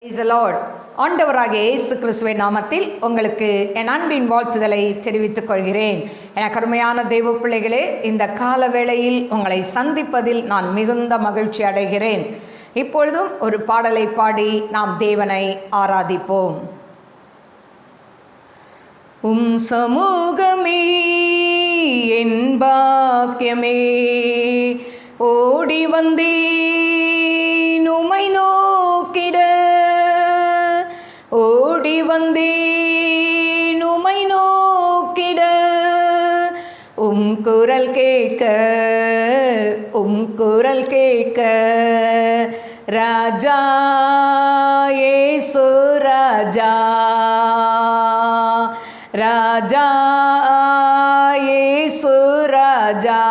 Praise the Lord. ஆண்டவராகிய இயேசு கிறிஸ்துவின் நாமத்தில் உங்களுக்கு என் அன்பின் வாழ்த்துதலை தெரிவித்துக் கொள்கிறேன். எனக்கு அருமையான தெய்வ பிள்ளைகளே, இந்த கால வேளையில் உங்களை சந்திப்பதில் நான் மிகுந்த மகிழ்ச்சி அடைகிறேன். இப்பொழுதும் ஒரு பாடலை பாடி நாம் தேவனை ஆராதிப்போம். சமூகமே என் பாக்கியமே, ஓடி வந்தேன் உம்மை நோக்கிட, ஓடி வந்தேன் உம்மை நோக்கிட, குரல் கேட்க, குரல் கேட்க, ராஜா இயேசு ராஜா, ராஜா இயேசு ராஜா.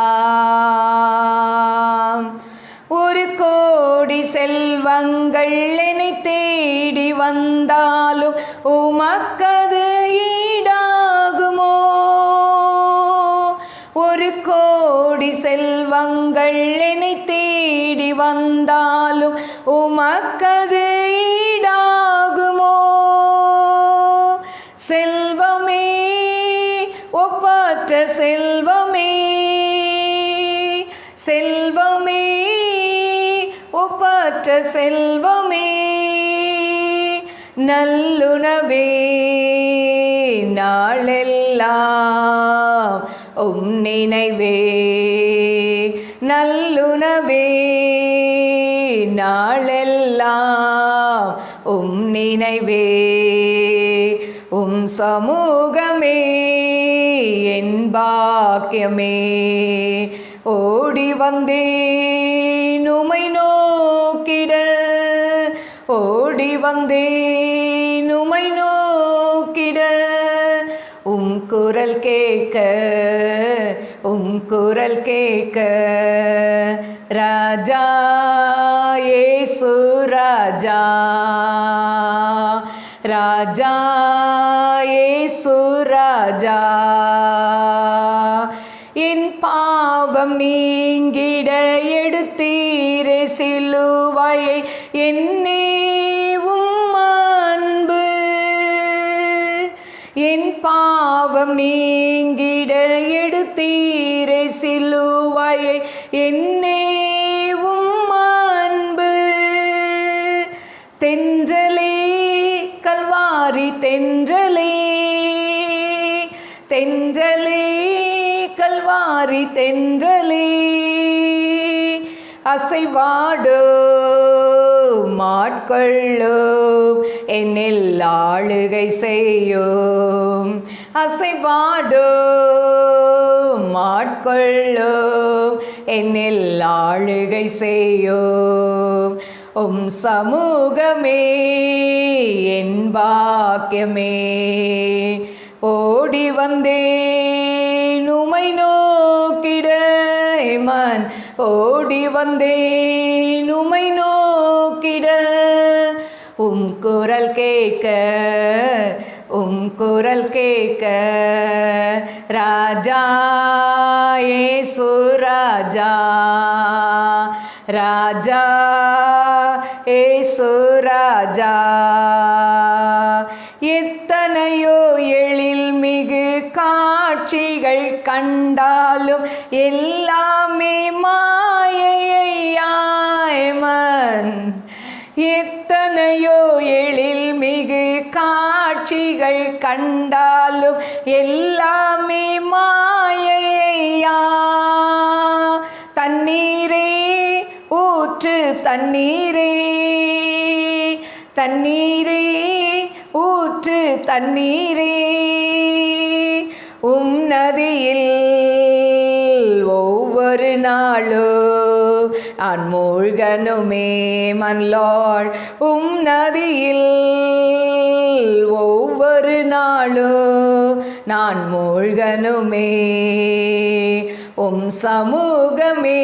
ஒரு கோடி செல்வங்கள் என்னை தேடி வந்தாலும் உமக்கது ஈடாகுமோ? ஒரு கோடி செல்வங்கள் என்னை தேடி வந்தாலும் உமக்கது ஈடாகுமோ? செல்வமே, ஒப்பற்ற செல்வமே, செல்வமே, ஒப்பற்ற செல்வமே, நல்லுணவே நாளெல்லாம் நினைவே, நல்லுணவே நாளெல்லாம் நினைவே, சமூகமே என் பாக்கியமே, ஓடி வந்தேன் உம்மை நோக்கிட, ஓடி வந்தேன் உம்மை நோக்கிட, குரல் கேட்க, குரல் கேட்க, ராஜா இயேசு ராஜா, ராஜா இயேசு ராஜா. என் பாவம் நீங்கிட எடுத்தீரே சிலுவையை, என்னே உம் அன்பு, என் பாவம் நீங்கிட எடுத்தீரே சிலுவையை, என்னே உம் அன்பு. தென்றலே கல்வாரி தென்றலே, தென்றலே கல்வாரி தென்றலே, அசைவாடோ மாட்கொள்ளும் என்னில் ஆளுகை செய்யும், அசைவாடோ மாட்கொள்ளும் என்னில் ஆளுகை செய்யும், சமூகமே என் பாக்கியமே, ஓடி வந்தேன் உம்மை நோக்கிட, மன் ஓடி வந்தேன் உம்மை நோக்கிட, குரல் கேட்க, குரல் கேட்க, ராஜா இயேசு ராஜா, ராஜா இயேசு ராஜா. எத்தனையோ எழில் மிகு காட்சிகள் கண்டாலும் எல்லாமே மாயையாய்மன், எத்தனையோ எழில் மிகு காட்சிகள் கண்டாலும் எல்லாமே மாயையா. தண்ணீரே ஊற்று தண்ணீரே, தண்ணீரே ஊற்று தண்ணீரே, நதியில் ஒவ்வொரு நாளும் நான் மூழ்கனுமே மன்லாள், நதியில் ஒவ்வொரு நாளும் நான் மூழ்கனுமே, சமூகமே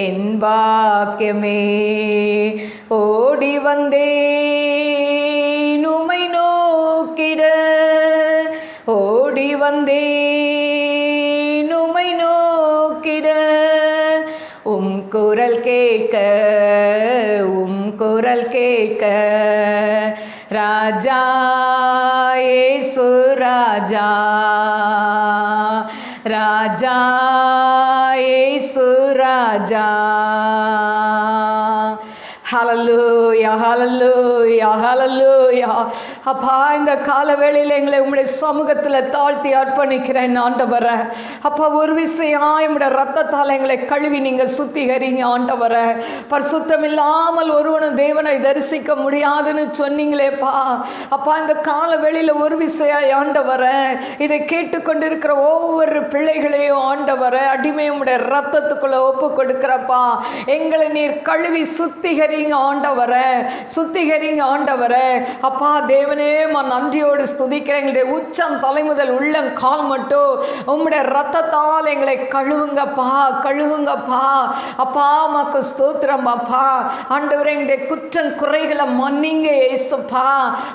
என் பாக்கியமே, ஓடி வந்தேன் உம்மை நோக்கிட, ஓடி வந்தேன் உம்மை நோக்கிட, குரல் கேட்க, குரல் கேட்க ராஜா இயேசு ராஜா ராஜா இயேசு ராஜா. ஹல்லேலூயா ஹல்லேலூயா ஹல்லேலூயா. அப்பா, இந்த கால வேளையில் எங்களை உம்முடைய சமூகத்தில் தாழ்த்தி அர்ப்பணிக்கிறேன் ஆண்டவரே. அப்பா, ஒரு விஷயம் உம்முடைய ரத்தத்தால் எங்களை கழுவி நீங்கள் சுத்திகரிங்க ஆண்டவரே. பரிசுத்தம் இல்லாமல் ஒருவனும் தேவனை தரிசிக்க முடியாதுன்னு சொன்னீங்களேப்பா. அப்பா, இந்த கால வேளையில் ஒரு விஷயம் ஆண்டவரே, இதை கேட்டுக்கொண்டிருக்கிற ஒவ்வொரு பிள்ளைகளையும் ஆண்டவரே அடிமை உம்முடைய ரத்தத்துக்குள்ள ஒப்பு கொடுக்கிறப்பா. எங்களை நீர் கழுவி சுத்திகரிங்க ஆண்டவரே, சுத்திகரிங்க ஆண்டவரே. அப்பா தேவனே, நன்றியோடு ஸ்துதிக்கிறேன். எங்களுடைய உச்சம் தலை முதல் உள்ளம் கால் மட்டும் உம்முடைய ரத்தத்தால் எங்களை கழுவுங்கப்பா, கழுவுங்கப்பா. அப்பா உமக்கு ஸ்தோத்திரம் அப்பா. ஆண்டவரே, எங்களுடைய குற்றம் குறைகளை மன்னிங்க ஏசப்பா.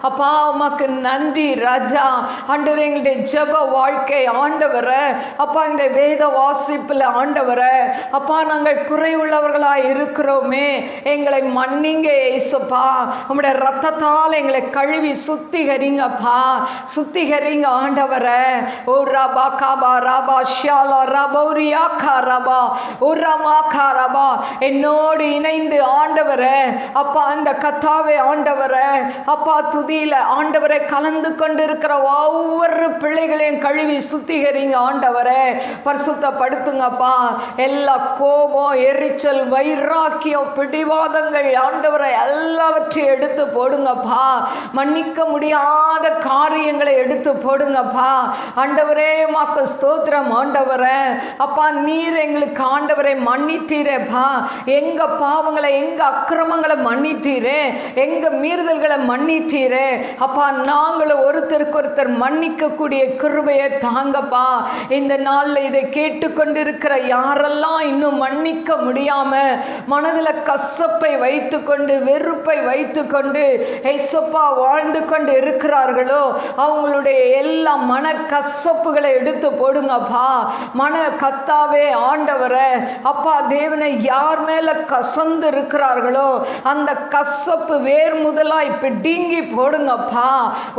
அப்பா உமக்கு நன்றி ராஜா. ஆண்டவரே, எங்களுடைய ஜெப வாழ்க்கை ஆண்டவரே, அப்பா எங்களுடைய வேத வாசிப்பில் ஆண்டவரே, அப்பா நாங்கள் குறை உள்ளவர்களாக இருக்கிறோமே, எங்களை மன்னிங்க ஏசப்பா. உம்முடைய ரத்தத்தால் எங்களை கழுவி சுத்திகரிங்கப்பா, சுத்திகரிங்க ஆண்டவரே. ஓ ரபா காபா ரபா ஷாலா ரபௌரியா காரபா உரமா காரபா. என்னோடு இணைந்து ஆண்டவரே அப்பா இந்த கத்தாவே ஆண்டவரே அப்பா துதியில ஆண்டவரை கலந்து கொண்டிருக்கிற ஒவ்வொரு பிள்ளைகளையும் கழுவி சுத்திகரிங்க ஆண்டவரே, பரிசுத்தப்படுத்துங்கப்பா. எல்லா கோபம், எரிச்சல், வைராக்கியம், பிடிவாதங்கள் ஆண்டவரை எல்லாவற்றையும் எடுத்து போடுங்கப்பா. மன்னிக்க முடியாத காரியங்களை எடுத்து போடுங்கப்பா. ஆண்டவரே உமக்கு ஸ்தோத்திரம் ஆண்டவரே. அப்பா நீர் எங்களுக்கு ஆண்டவரை மன்னித்தீரேப்பா. எங்க பாவங்களை, எங்க அக்கிரமங்களை மன்னித்தீரே, எங்க மீறுதல்களை மன்னித்தீரே. அப்பா நாங்களும் ஒருத்தருக்கு ஒருத்தர் மன்னிக்க கூடிய கிருபையை தாங்கப்பா. இந்த நாளில் இதை கேட்டுக்கொண்டிருக்கிற யாரெல்லாம் இன்னும் மன்னிக்க முடியாம மனதில் கசப்பை வைத்துக்கொண்டு, வெறுப்பை வைத்துக்கொண்டு ஏசப்பா வாழ்ந்து கொண்டு இருக்கிறார்களோ, அவங்களுடைய எல்லா மன கசப்புகளை எடுத்து போடுங்கப்பா. மன கத்தாவே ஆண்டவரே அப்பா தேவனை யார் மேல கசந்து இருக்கிறார்களோ அந்த கசப்பு வேர் முதலாய் பிடுங்கி போடுங்கப்பா.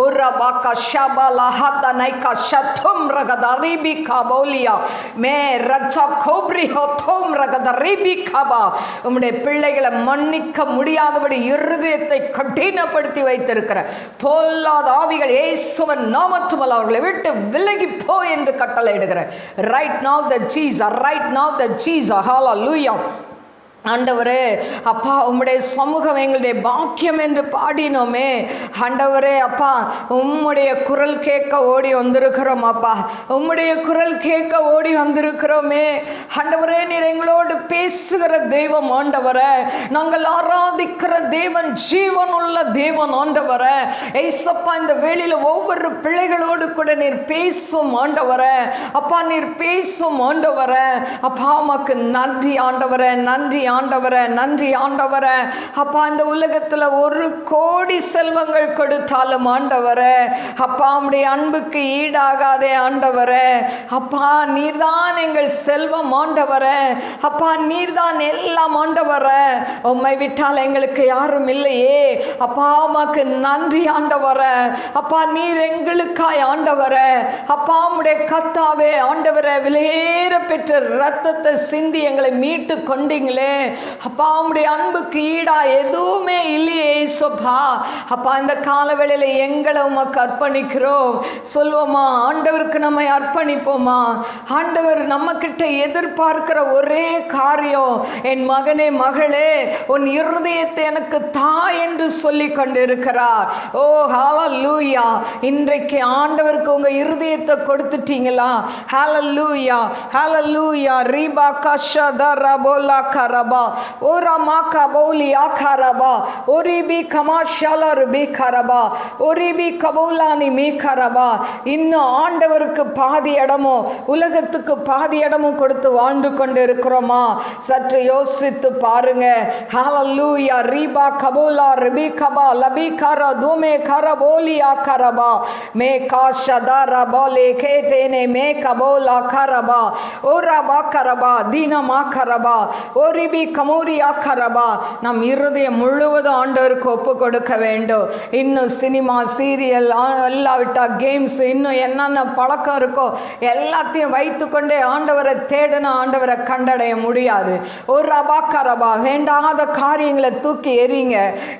ஒரு பாக்கா ஷபா லஹாதா நைகா ஷத்தும் ரகத ரிபி காபோலியா மே ரச்சா கோப்ரி ஹோத்தோம் ரகத ரிபி காபா. உம்முடைய பிள்ளைகளை மன்னிக்க முடியாதபடி இருதயத்தை கடினப்படுத்தி வைத்திருக்கிற பொல்லாத ஆவிகள் இயேசுவின் நாமத்தினால் அவர்களை விட்டு விலகி போ என்று கட்டளையிடுகிறேன். Right now the Jesus, right now the Jesus. Hallelujah. ஆண்டவரே அப்பா உம்முடைய சமூகம் எங்களுடைய பாக்கியம் என்று பாடினோமே ஆண்டவரே. அப்பா உம்முடைய குரல் கேட்க ஓடி வந்திருக்கிறோம் அப்பா, உம்முடைய குரல் கேட்க ஓடி வந்திருக்கிறோமே ஆண்டவரே. நீர் எங்களோடு பேசுகிற தெய்வம் ஆண்டவரே. நாங்கள் ஆராதிக்கிற தேவன் ஜீவன் உள்ள தேவன் ஆண்டவரே. ஏசப்பா இந்த வேளையில் ஒவ்வொரு பிள்ளைகளோடு கூட நீர் பேசும் ஆண்டவரே. அப்பா நீர் பேசும் ஆண்டவரே. அப்பா உமக்கு நன்றி ஆண்டவரே, நன்றி ஆண்டவரே, நன்றி ஆண்டவரே. அப்பா இந்த உலகத்தில் 1 கோடி செல்வங்கள் கொடுத்தாலும் ஆண்டவரே அப்பா உம்முடைய அன்புக்கு ஈடாகாதே ஆண்டவரே. அப்பா நீர்தான் எங்கள் செல்வம் ஆண்டவரே. அப்பா நீர்தான் எல்லாம் ஆண்டவரே. உம்மை விட்டால் எங்களுக்கு யாரும் இல்லையே. அப்பா உமக்கு நன்றி ஆண்டவரே. அப்பா நீர் எங்களுக்காய் ஆண்டவரே அப்பா உம்முடைய கத்தாவே ஆண்டவரே விலையேற பெற்ற ரத்தத்தை சிந்தி எங்களை மீட்டு கொண்டீங்களே. அப்பா உம்முடைய அன்புக்கு ஈடா எதுவுமே இல்லையே ஏசப்பா. அப்பா இந்த காலவேளையில எங்களை உமக்கு அர்ப்பணிக்கிறோம். சொல்வோமா, ஆண்டவருக்கு நம்மை அர்ப்பணிப்போமா. ஆண்டவர் நம்ம கிட்ட எதிர்பார்க்கிற ஒரே காரியம், என் மகனே மகளே உன் இருதயத்தை எனக்கு தா என்று சொல்லி கொண்டிருக்கிறார். ஓ ஹல்லேலூயா. இன்றைக்கு ஆண்டவருக்கு உங்க இருதயத்தை கொடுத்துட்டீங்களா? ஹல்லேலூயா ஹல்லேலூயா. ரீபா கஷதரபோலா கரபா ஓரா மாக்கா பௌலி ஆகாரபா ஓரிபி கமாஷாலா ருபி கரபா ஒரிபி கபோலானி மீ கரபா. இன்னும் ஆண்டவருக்கு பாதி இடமோ உலகத்துக்கு பாதி இடமும் கொடுத்து வாழ்ந்து கொண்டு இருக்கிறோமா? சற்று யோசித்து பாருங்க. ஹalleluya ரீபா கபோலா ரிபி கபா லபி கர தோமே கர போலியா கரபா மே காஷதா போலே கேதேனே மே கபோலா கரபா ஓரபா கரபா தீனமா கரபா ஓரிபி கமோரியா கரபா. நம் இருதயம் முழுவதும் ஆண்டவருக்கு ஒப்பு கொடுக்க வேண்டும். இன்னும் சினிமா சீரியல் எல்லாவிட்டா கேம்ஸ் இன்னும் என்னென்ன பழக்கம் இருக்கோ எல்லாத்தையும் வைத்து கொண்டே ஆண்டவரை தேடின ஆண்டவரை கண்டடைய முடியாது. ஒரு ரபா கரபா வேண்டாத காரியங்களை தூக்கி எறிங்க.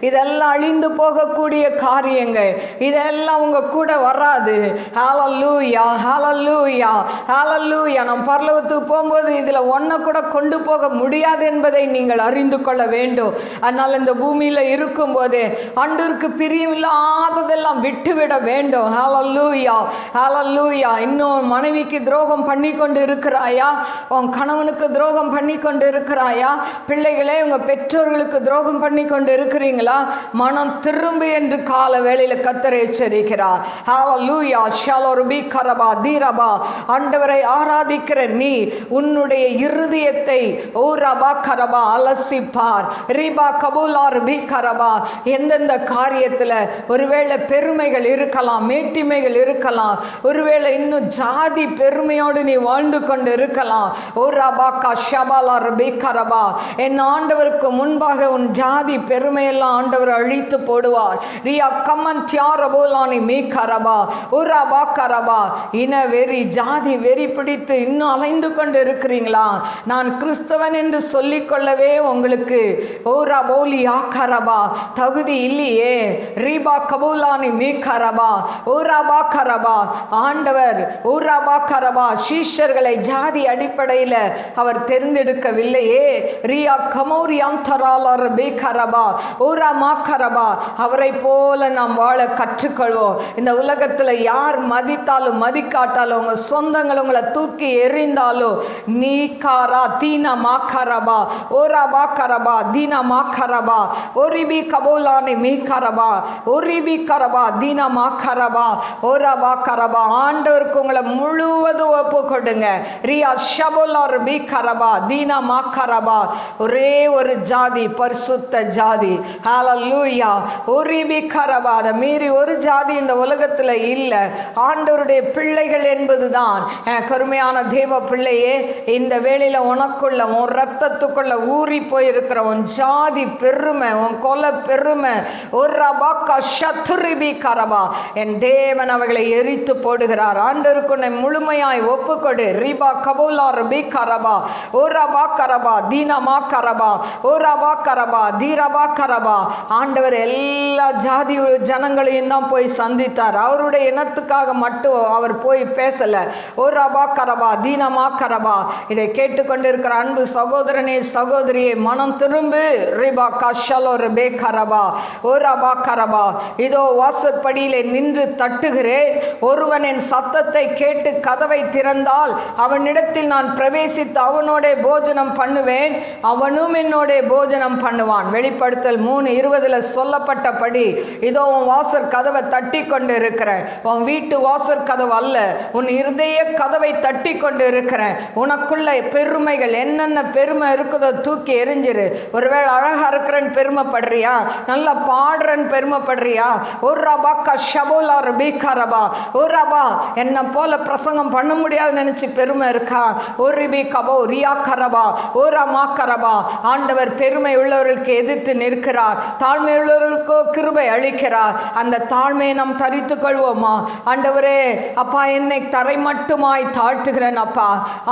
இதெல்லாம் அழிந்து போகக்கூடிய காரியங்கள், இதெல்லாம் உங்க கூட வராது. ஹalleluya ஹalleluya ஹalleluya. நாம் பரலோகத்துக்கு போகும்போது இதுல ஒன்றை கூட கொண்டு போக முடியாது என்பதை நீங்கள் அறிந்து கொள்ள வேண்டும். அதனால இந்த பூமியில இருக்கும் போது ஆண்டவருக்கு பிரியமில்லாததெல்லாம் விட்டுவிட வேண்டும். ஹalleluya ஹalleluya. இன்னும் மனைவிக்கு துரோகம் பண்ணி கொண்டு இருக்கிறாயா? உன் கணவனுக்கு துரோகம் பண்ணி கொண்டு இருக்கிறாயா? பிள்ளைகளே உங்க பெற்றோர்களுக்கு துரோகம் பண்ணி கொண்டு இருக்கிறீங்களா? மனம் திரும்பு என்று கால வேளையில கர்த்தர் எச்சரிக்கிறார். ஹalleluya ஷலோர்பி கரபா தீரபா. ஆண்டவரை ஆராதிக்கிற நீ உன்னுடைய இருதயத்தை ஓரபா கரபா அலசிப்பார். ரிபா கபூலார் பி கரபா. எந்தெந்த காரியத்துல ஒருவேளை பெருமைகள் இருக்கலாம், மேட்டிமைகள் இருக்கலாம், ஒருவேளை இன்னும் ஜாதி பெருமையோடு நீ வாழ்ந்து கொண்டு இருக்கலாம். என் ஆண்டவருக்கு முன்பாக உன் ஜாதி பெருமையெல்லாம் ஆண்டவர் அழித்து போடுவார். ரியா கம்மன் தியாரபோலானி மீ கரபா உரபா கரபா. இன வெறி ஜாதி வெறி பிடித்து இன்னும் அலைந்து கொண்டு இருக்கிறீங்களா? நான் கிறிஸ்தவன் என்று சொல்லிக்கொள்ளவே உங்களுக்கு ஓரா போலியா கரபா தகுதி இல்லையே. ரீபா கபூலானி மீ கரபா ஓராபா கரபா. ஆண்டவர் ஊராபா கரபா சீஷர்களை ஜாதி அடிப்படையில் அவர் தேர்ந்தெடுக்கவில்லையே. ரியா கமோரியாம் தராலர் பே கரபா ஊராமா கரபா. அவரை போல நாம் வாழ கற்றுக்கொள்வோம். இந்த உலகத்தில் யார் மதித்தாலும் மதிக்காட்டாலும் உங்க சொந்தங்கள் உங்களை தூக்கி எறிந்தாலும் நீ காரா தீனா மா கரபா ஓராபா கரபா தீனா மா கரபா ஒரிபி கபோலானி மீ கரபா ஒரிபி கரபா தீனா மா கரபா ஓராபா கரபா. ஆண்டவருக்கு உங்களை முழுவதும் ஒப்பு கொடுங்க. ரியா ஷபோலார் பி கரபா தீனா மா கரபா. ஒரே ஒரு ஜாதி பரிசுத்த ஜாதி. ஹalleluya ஒரிபி கரபா. அதை மீறி ஒரு ஜாதி இந்த உலகத்தில் இல்லை. ஆண்டவருடைய பிள்ளைகள் என்பதுதான். கருமையான தேவ பிள்ளையே, இந்த வேளையில உனக்குள்ள உன் ரத்தத்துக்குள்ள ஊறி போயிருக்கிற உன் ஜாதி பெருமை, உன் கொலை பெருமை ஒரு ரபாக்கா சத்துரிபி கரபா, என் தேவன் அவைகளை எரித்து போடுகிறார். ஆண்டவருக்கு உன்னை முழுமையாய் ஒப்புக்கொடு. ரிபா கபூலா ரபி கரபா ஓரபா கரபா தீனமா கரபா ஓரபா கரபா தீரபா கரபா. ஆண்டவர் எல்லா ஜாதி ஜனங்களையும் தான் போய் சந்தித்தார். அவருடைய இனத்துக்காக மட்டும் அவர் போய் பேசல. ஓரபா கரபா தீனமா கரபா. இதை கேட்டுக்கொண்டிருக்கிற அன்பு சகோதரனே சகோதரியே, மனம் திரும்பு. ரிபா கஷலோ ரபே கரபா ஓரபா கரபா. இதோ வாசற்படியிலே நின்று தட்டுகிறேன். ஒருவன் என் சத்தத்தை கேட்டு கதவை திறந்தால் அவனிடத்தில் நான் பிரவேசித்து அவனோட போஜனம் பண்ணுவேன், அவனும் என்னோட போஜனம் பண்ணுவான். வெளிப்படுத்தல் 3:20 சொல்லப்பட்டபடி இதோ உன் வாசற் கதவை தட்டி கொண்டு இருக்கிறேன். உன் வீட்டு வாசற் கதவு அல்ல, உன் இருதய கதவை தட்டி கொண்டு இருக்கிறேன். உனக்குள்ள பெருமைகள் என்னென்ன பெருமை இருக்குதோ தூக்கி எரிஞ்சிரு. ஒருவேளை அழகா இருக்கிறேன்னு பெருமைப்படுறியா? நல்லா பாடுறேன்னு பெருமைப்படுறியா? ஒரு ரபா கஷபோலா ரபி கரபா ஒரு ரபா என்ன போல பிரசங்கம் பண்ண முடியாது நினைச்சு பெருமை இருக்கா? ஒரு ரிபி கபோ ரியா கரபா ஓரமா கரபா. ஆண்டவர் பெருமை உள்ளவர்களுக்கு எதிர்த்து நிற்கிறார், தாழ்மை உள்ளவர்களுக்கோ கிருபை அளிக்கிறார். அந்த தாழ்மையை நாம் தரித்து கொள்வோமா? ஆண்டவரே அப்பா, என்னை தரை மட்டுமாய் தாழ்த்துகிறேன் அப்பா.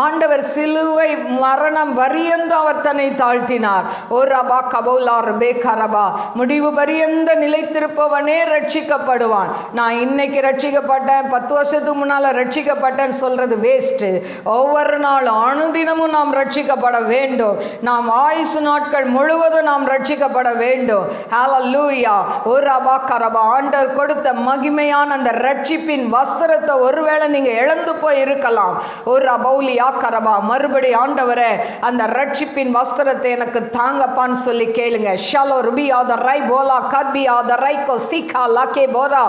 ஆண்டவர் சிலுவை மரணம் பரியந்த அவர் தன்னை தாழ்த்தினார். ஓ ரபா கபோலார் பே கரபா. முடிவு பரியந்த நிலைத்திருப்பவனே ரட்சிக்கப்படுவான். நான் இன்னைக்கு ரட்சிக்கப்பட்டேன், 10 வருஷத்துக்கு முன்னால ரட்சிக்கப்பட்டேன்னு சொல்றது வேஸ்ட். ஒவ்வொரு நாளும் அனுதினமும் நாம் ரட்சிக்கப்பட வேண்டும். நாம் ஆயுசு நாட்கள் முழுவதும் நாம் ரட்சிக்கப்பட வேண்டும். ஹalleluya ஓ ரபா கரபா. ஆண்டவர் கொடுத்த மகிமையான அந்த ரட்சிப்பின் வஸ்திரத்தை ஒருவேளை நீங்க இழந்து போய் இருக்கலாம். ஓ ரபௌலியா கரபா. மறுபடி ஆண்டவரே அந்த ரட்சிப்பின் வஸ்திரத்தை எனக்கு தாங்கப்பான்னு சொல்லி கேளுங்க. ஷலோ ருபியா த ரை போலா கர்பியா த ரைகோ சீகா லக்கே போரா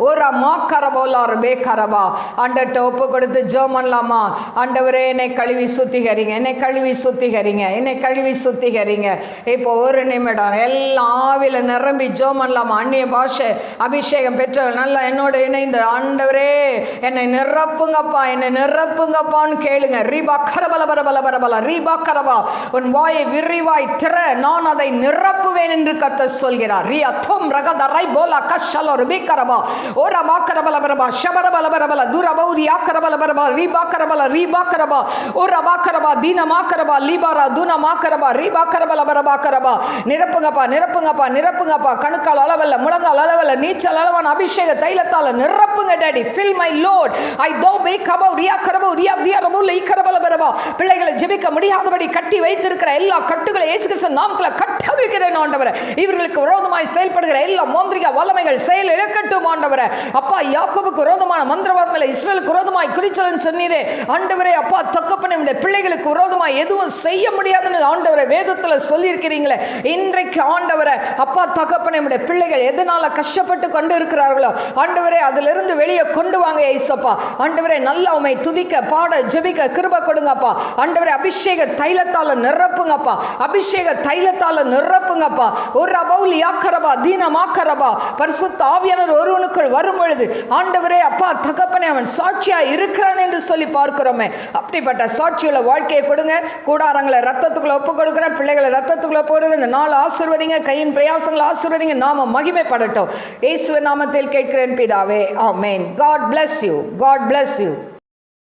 ஓரா மாக்கரபோலா பேக்கரபா. ஆண்டவர்கிட்ட ஒப்பு கொடுத்து ஜெபம் பண்ணலாமா? ஆண்டவரே என்னை கழுவி சுத்திகரிங்க, என்னை கழுவி சுத்திகரிங்க, என்னை கழுவி சுத்திகரிங்க. இப்போ ஒரு நிமிடம் எல்லாம் ஆவில நிரம்பி ஜெபம் பண்ணலாமா? அந்நிய பாஷை அபிஷேகம் பெற்றவர்கள் நல்லா என்னோட இணைந்து ஆண்டவரே என்னை நிரப்புங்கப்பா, என்னை நிரப்புங்கப்பான்னு கேளுங்க. ரீபா கரபல பரபல பரபல ரீபா கரபா. உன் வாயை விரிவாய் திற, நான் அதை நிரப்புவேன் என்று கர்த்தர் சொல்கிறார். ரியா தோம் ரகத ரை போலா கஷல ருபிகரபா ஓரா மாக்கரபல பரபா ஷபரபல பரபல துரபௌரி ஆக்கரபல பரபா ரீபா கரபல ரீபா கரபா ஓரா மாக்கரபா தீன மாக்கரபா லீபாரா துன மாக்கரபா ரீபா கரபல பரபா கரபா. நிரப்புங்கப்பா, நிரப்புங்கப்பா, நிரப்புங்கப்பா. கணுக்கால் அளவல்ல, முழங்கால் அளவல்ல, நீச்சல் அளவான அபிஷேக தைலத்தால நிரப்புங்க டாடி. ஃபில் மை லோட் ஐ தோ பே கபௌ ரியா கரபௌ ரியா தியா ரபௌ லை கரபல பரபா. பிள்ளைகளை ஜெபிக்க முடியாதபடி கட்டி வைத்திருக்கிற எல்லா கட்டுகளை இயேசு கிறிஸ்து நாமத்தில் கட்டவிழ்கிறேன் ஆண்டவரே. இவர்களுக்கு விரோதமாய் செயல்படுகிற எல்லா மந்திரிக வல்லமைகள் செயல் இழக்கட்டும் ஆண்டவரே. அப்பா யாக்கோபுக்கு விரோதமான மந்திரவாதம் இல்லை, இஸ்ரேலுக்கு விரோதமாய் குறிச்சலன்னு சொன்னீரே ஆண்டவரே. அப்பா தகப்பனே இந்த பிள்ளைகளுக்கு விரோதமாய் எதுவும் செய்ய முடியாதுன்னு ஆண்டவரே வேதத்தில் சொல்லியிருக்கிறீங்களே. இன்றைக்கு ஆண்டவரே அப்பா தகப்பனே இந்த பிள்ளைகள் எதனால கஷ்டப்பட்டு கொண்டு இருக்கிறார்களோ ஆண்டவரே அதிலிருந்து வெளியே கொண்டு வாங்க ஏசப்பா. ஆண்டவரே நல்லா உம்மை துதிக்க பாட ஜெபிக்க கிருபை கொடுங்கப்பா. ஆண்டவரே அபிஷேக தைலத்தால நிரப்புங்கப்பா, அபிஷேக தைலத்தால நிரப்புங்கப்பா. ஒரு அபௌலி ஆக்கரபா தீன மாக்கரபா. பரிசுத்த ஆவியானவர் ஒருவனுக்குள் வரும் பொழுது ஆண்டவரே அப்பா தகப்பனே அவன் சாட்சியா இருக்கிறான் என்று சொல்லி பார்க்கிறோமே. அப்படிப்பட்ட சாட்சியுள்ள வாழ்க்கையை கொடுங்க. கூடாரங்களை ரத்தத்துக்குள்ள ஒப்பு கொடுக்கிறேன், பிள்ளைகளை ரத்தத்துக்குள்ள ஒப்பு கொடுங்க. இந்த நாள் ஆசீர்வதிங்க, கையின் பிரயாசங்களை ஆசீர்வதிங்க. நாம மகிமைப்படட்டும். இயேசுவின் நாமத்தில் கேட்கிறேன் பிதாவே, ஆமென். God bless you. God bless you.